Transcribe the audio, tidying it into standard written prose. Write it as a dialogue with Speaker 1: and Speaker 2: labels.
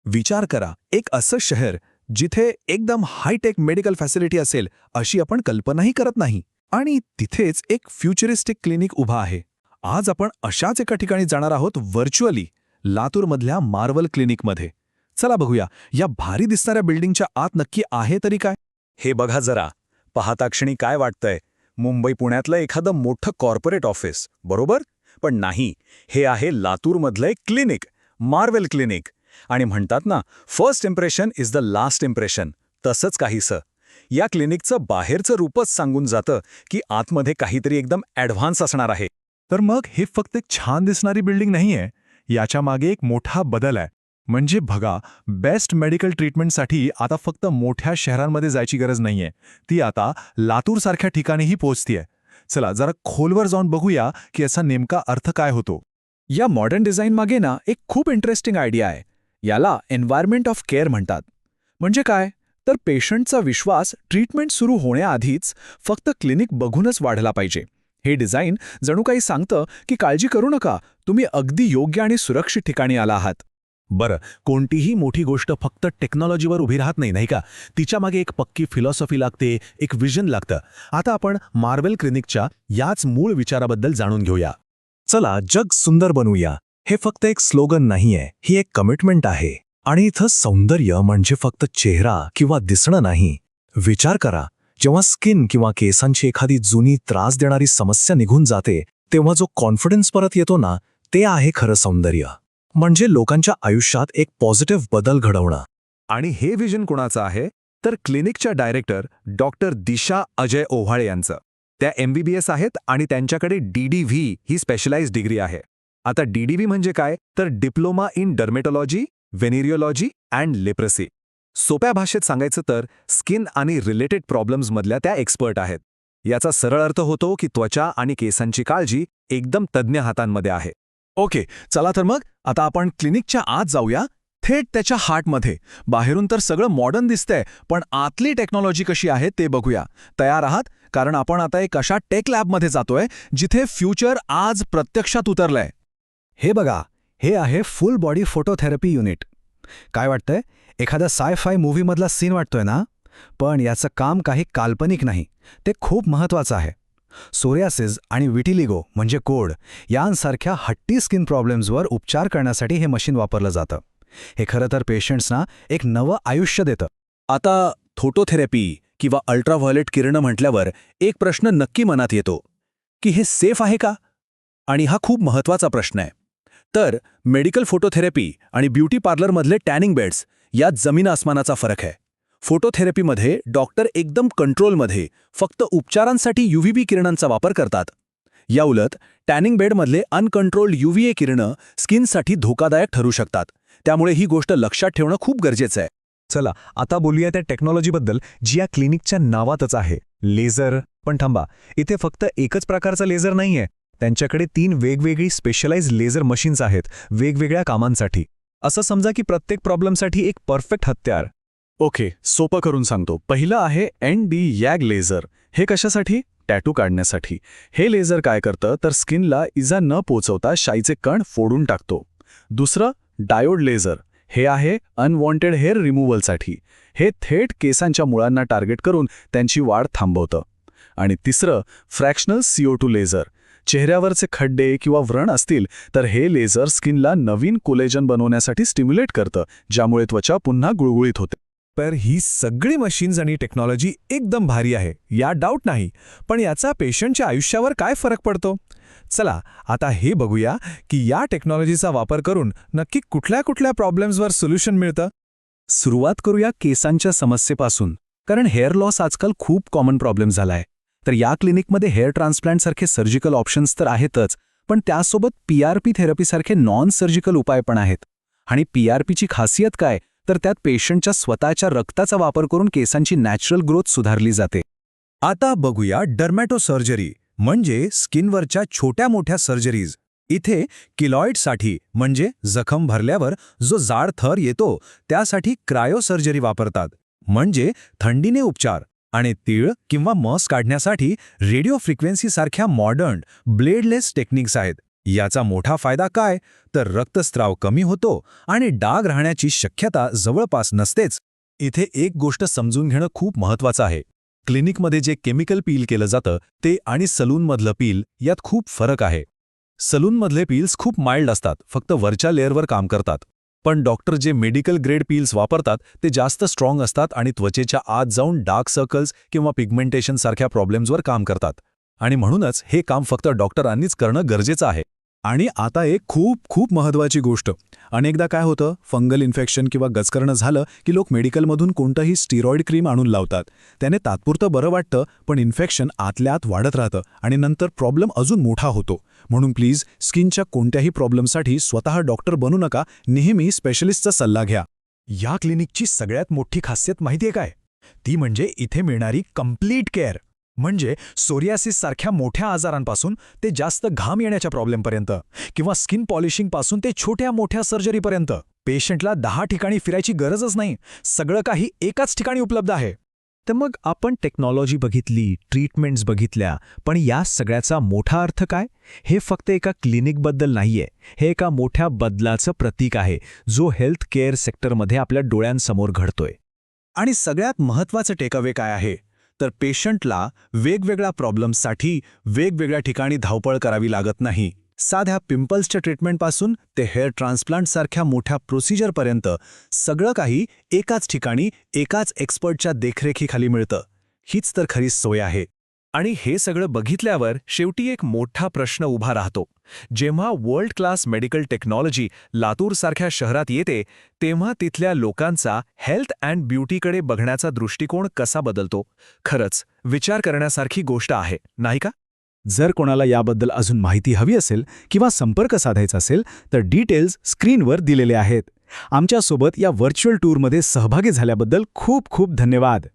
Speaker 1: विचार करा, एक असं शहर जिथे एकदम हायटेक मेडिकल फॅसिलिटी असेल अशी आपण कल्पनाही करत नाही, आणि तिथेच एक फ्युचरिस्टिक क्लिनिक उभा आहे. आज आपण अशाच एका ठिकाणी जाणार आहोत, व्हर्च्युअली लातूरमधल्या मार्वल क्लिनिकमध्ये. चला बघूया, या भारी दिसणाऱ्या बिल्डिंगच्या आत नक्की आहे तरी काय. हे बघा जरा, पाहता क्षणी काय वाटतंय, मुंबई पुण्यातलं एखादं मोठं कॉर्पोरेट ऑफिस, बरोबर? पण नाही, हे आहे लातूरमधलं एक क्लिनिक, मार्वेल क्लिनिक. आणि म्हणतात ना, first impression is the last impression. तसंच काहीसं या क्लिनिकचं बाहेरचं रूपच सांगून जातं की आतमध्ये काहीतरी एकदम ॲडव्हान्स असणार आहे.
Speaker 2: तर मग हे फक्त एक छान दिसणारी बिल्डिंग नाहीये, याच्या मागे एक मोठा बदल आहे. म्हणजे बघा, बेस्ट मेडिकल ट्रीटमेंटसाठी आता फक्त मोठ्या शहरांमध्ये जायची गरज नाहीये, ती आता लातूरसारख्या ठिकाणीही पोहोचतीये. चला जरा खोलवर जाऊन बघूया की याचा नेमका अर्थ काय होतो.
Speaker 1: या मॉडर्न डिझाईन मागे ना एक खूप इंटरेस्टिंग आयडिया आहे. याला एन्व्हायरमेंट ऑफ केअर म्हणतात. म्हणजे काय, तर पेशंटचा विश्वास ट्रीटमेंट सुरू होण्याआधीच फक्त क्लिनिक बघूनच वाढला पाहिजे. हे डिझाईन जणू काही सांगतं की काळजी करू नका, तुम्ही अगदी योग्य आणि सुरक्षित ठिकाणी आला आहात.
Speaker 2: बरं, कोणतीही मोठी गोष्ट फक्त टेक्नॉलॉजीवर उभी राहत नाही, नाही का? तिच्यामागे एक पक्की फिलॉसॉफी लागते, एक विजन लागतं. आता आपण मार्वेल क्लिनिकच्या याच मूळ विचाराबद्दल जाणून घेऊया. चला, जग सुंदर बनवूया हे फक्त एक स्लोगन नाहीये, ही एक कमिटमेंट आहे. आणि इथं सौंदर्य म्हणजे फक्त चेहरा किंवा दिसणं नाही. विचार करा, जेव्हा स्किन किंवा केसांची एखादी जुनी त्रास देणारी समस्या निघून जाते, तेव्हा जो कॉन्फिडन्स परत येतो ना, ते आहे खरं सौंदर्य. म्हणजे लोकांच्या आयुष्यात एक पॉझिटिव्ह बदल घडवणं.
Speaker 1: आणि हे विजन कोणाचं आहे, तर क्लिनिकच्या डायरेक्टर डॉक्टर दिशा अजय ओव्हाळे यांचं. त्या MBBS आहेत आणि त्यांच्याकडे DDV ही स्पेशलाइज्ड डिग्री आहे. आता DDV म्हणजे काय, तर डिप्लोमा इन डर्मेटॉलॉजी, व्हेनेरिओलॉजी अँड लेप्रसी. सोप्या भाषेत सांगायचं तर स्किन आणि रिलेटेड प्रॉब्लेम्समधल्या त्या एक्सपर्ट आहेत. याचा सरळ अर्थ होतो की त्वचा आणि केसांची काळजी एकदम तज्ज्ञ हातांमध्ये आहे.
Speaker 2: ओके, चला तर मग आता आपण क्लिनिकच्या आत जाऊया, थेट त्याच्या हार्टमध्ये. बाहेरून तर सगळं मॉडर्न दिसतंय, पण आतली टेक्नॉलॉजी कशी आहे ते बघूया. तयार आहात? कारण आपण आता एक अशा टेक लॅबमध्ये जातोय जिथे फ्युचर आज प्रत्यक्षात उतरलंय.
Speaker 3: हे बघा, हे आहे फुल बॉडी फोटोथेरपी युनिट. काय वाटतंय, एखादा साय-फाय मूव्हीमधला सीन वाटतोय ना? पण याचं काम काही काल्पनिक नाही, ते खूप महत्त्वाचं आहे. सोरियासिस आणि विटिलिगो म्हणजे कोड यांसारख्या हट्टी स्किन प्रॉब्लेम्सवर उपचार करण्यासाठी हे मशीन वापरलं जातं. हे खरं तर पेशंट्सना एक नवं आयुष्य देतं.
Speaker 1: आता फोटोथेरपी किंवा अल्ट्राव्हायोलेट किरणं म्हटल्यावर एक प्रश्न नक्की मनात येतो की हे सेफ आहे का? आणि हा खूप महत्त्वाचा प्रश्न आहे. तर मेडिकल फोटोथेरपी आणि ब्युटी पार्लरमधले टॅनिंग बेड्स यात जमीन आसमानाचा फरक आहे. फोटोथेरपीमध्ये डॉक्टर एकदम कंट्रोलमध्ये फक्त उपचारांसाठी UVB किरणांचा वापर करतात. याउलट टॅनिंग बेडमधले अनकंट्रोल्ड UVA किरणं स्किनसाठी धोकादायक ठरू शकतात. त्यामुळे ही गोष्ट लक्षात ठेवणं खूप गरजेचं आहे.
Speaker 2: चला आता बोलूया त्या टेक्नॉलॉजीबद्दल जी या क्लिनिकच्या नावातच आहे, लेझर. पण थांबा, इथे फक्त एकच प्रकारचा लेझर नाहीये. त्यांच्याकडे 3 वेगवेगळी स्पेशलाइज्ड लेझर मशीन्स आहेत, वेगवेगळ्या कामांसाठी. असं समजा की प्रत्येक प्रॉब्लेमसाठी एक परफेक्ट हत्यार.
Speaker 1: ओके, सोपं करून सांगतो. पहिलं आहे ND YAG लेझर. हे कशासाठी? टॅटू काढण्यासाठी. हे लेझर काय करतं, तर स्किनला इजा न पोचवता शाईचे कण फोडून टाकतो. दुसरं डायोड लेझर. हे आहे अनवॉन्टेड हेअर रिमूव्हलसाठी. हे थेट केसांच्या मुळांना टार्गेट करून त्यांची वाढ थांबवतं. आणि तिसरं फ्रॅक्शनल CO2 लेझर. चेहऱ्यावरचे खड्डे किंवा व्रण असतील तर हे लेझर स्किनला नवीन कोलेजन बनवण्यासाठी स्टिम्युलेट करतं, ज्यामुळे त्वचा पुन्हा गुळगुळीत होते.
Speaker 2: तर ही सगळी मशीन्स आणि टेक्नॉलॉजी एकदम भारी आहे, या डाऊट नाही. पण याचा पेशंटच्या आयुष्यावर काय फरक पडतो? चला आता हे बघूया की या टेक्नॉलॉजीचा वापर करून नक्की कुठल्या कुठल्या प्रॉब्लेम्सवर सोल्युशन मिळतं.
Speaker 3: सुरुवात करूया केसांच्या समस्येपासून, कारण हेअर लॉस आजकाल खूप कॉमन प्रॉब्लेम झालाय. तर या क्लिनिकमध्ये हेअर ट्रान्सप्लांटसारखे सर्जिकल ऑप्शन्स तर आहेतच, पण त्यासोबत PRP थेरपीसारखे नॉन सर्जिकल उपाय पण आहेत. आणि PRPची खासियत काय, तर त्यात पेशंटच्या स्वतःच्या रक्ताचा वापर करून केसांची नॅचरल ग्रोथ सुधारली जाते.
Speaker 1: आता बघूया डर्मॅटोसर्जरी, म्हणजे स्किनवरच्या छोट्या मोठ्या सर्जरीज. इथे किलॉइडसाठी म्हणजे जखम भरल्यावर जो जाड थर येतो त्यासाठी क्रायोसर्जरी वापरतात, म्हणजे थंडीने उपचार. आणि तीळ किंवा मस काढण्यासाठी रेडिओ फ्रिक्वेन्सी सारख्या मॉडर्न ब्लेडलेस टेक्निक्स आहेत. याचा मोठा फायदा काय तर रक्तस्राव कमी होतो आणि डाग राहण्याची शक्यता जवळपास नसतेच.
Speaker 2: इथे एक गोष्ट समजून घेणं खूप महत्वाचं आहे. क्लिनिकमध्ये जे केमिकल पील केलं जातं ते आणि सलूनमधलं पील यात खूप फरक आहे. सलूनमधले पील्स खूप माइल्ड असतात, फक्त वरच्या लेअरवर काम करतात. पण डॉक्टर जे मेडिकल ग्रेड पील्स वापरतात ते जास्त स्ट्रॉंग असतात आणि त्वचेच्या आत जाऊन डार्क सर्कल्स किंवा पिगमेंटेशन सारख्या प्रॉब्लेम्सवर काम करतात. आणि म्हणूनच हे काम फक्त डॉक्टरांनीच करणं गरजेचं आहे.
Speaker 1: आणि आता एक खूप खूप महत्त्वाची गोष्ट. अनेकदा काय होतं, फंगल इन्फेक्शन किंवा गचकरणं झालं की लोक मेडिकलमधून कोणतंही स्टिरॉइड क्रीम आणून लावतात. त्याने तात्पुरतं बरं वाटतं, पण इन्फेक्शन आतल्या आत वाढत राहतं आणि नंतर प्रॉब्लेम अजून मोठा होतो. म्हणून प्लीज स्किनच्या कोणत्याही प्रॉब्लेमसाठी स्वतः डॉक्टर बनू नका, नेहमी स्पेशलिस्टचा सल्ला घ्या.
Speaker 3: या क्लिनिकची सगळ्यात मोठी खासियत माहितीये काय? ती म्हणजे इथे मिळणारी कंप्लीट केअर. म्हणजे सोरियासिससारख्या मोठ्या आजारांपासून ते जास्त घाम येण्याच्या प्रॉब्लेमपर्यंत किंवा स्किन पॉलिशिंगपासून ते छोट्या मोठ्या सर्जरीपर्यंत पेशंटला 10 ठिकाणी फिरायची गरजच नाही. सगळं काही एकाच ठिकाणी उपलब्ध आहे. तर मग आपण टेक्नॉलॉजी बघितली, ट्रीटमेंट्स बघितल्या, पण या सगळ्याचा मोठा अर्थ काय? हे फक्त एका क्लिनिकबद्दल नाहीये. हे एका मोठ्या बदलाचं प्रतीक आहे, जो हेल्थ केअर सेक्टरमध्ये आपल्या डोळ्यांसमोर घडतोय. आणि सगळ्यात महत्त्वाचं टेकअवे काय आहे? तर पेशंटला वेगवेगळ्या प्रॉब्लेम्ससाठी वेगवेगळ्या ठिकाणी धावपळ करावी लागत नाही. साध्या पिंपल्सच्या ट्रीटमेंटपासून ते हेअर ट्रान्सप्लांटसारख्या मोठ्या प्रोसिजरपर्यंत सगळं काही एकाच ठिकाणी एकाच एक्सपर्टच्या देखरेखीखाली मिळतं. हीच तर खरी सोय आहे.
Speaker 2: आणि हे सगळं बघितल्यावर शेवटी एक मोठा प्रश्न उभा राहतो. जेव्हा वर्ल्ड क्लास मेडिकल टेक्नॉलॉजी लातूरसारख्या शहरात येते, तेव्हा तिथल्या लोकांचा हेल्थ अँड ब्युटीकडे बघण्याचा दृष्टिकोन कसा बदलतो? खरंच विचार करण्यासारखी गोष्ट आहे, नाही का?
Speaker 3: जर कोणाला याबद्दल अजून माहिती हवी असेल किंवा संपर्क साधायचा असेल तर डिटेल्स स्क्रीनवर दिलेले आहेत. आमच्यासोबत या व्हर्च्युअल टूरमध्ये सहभागी झाल्याबद्दल खूप खूप धन्यवाद.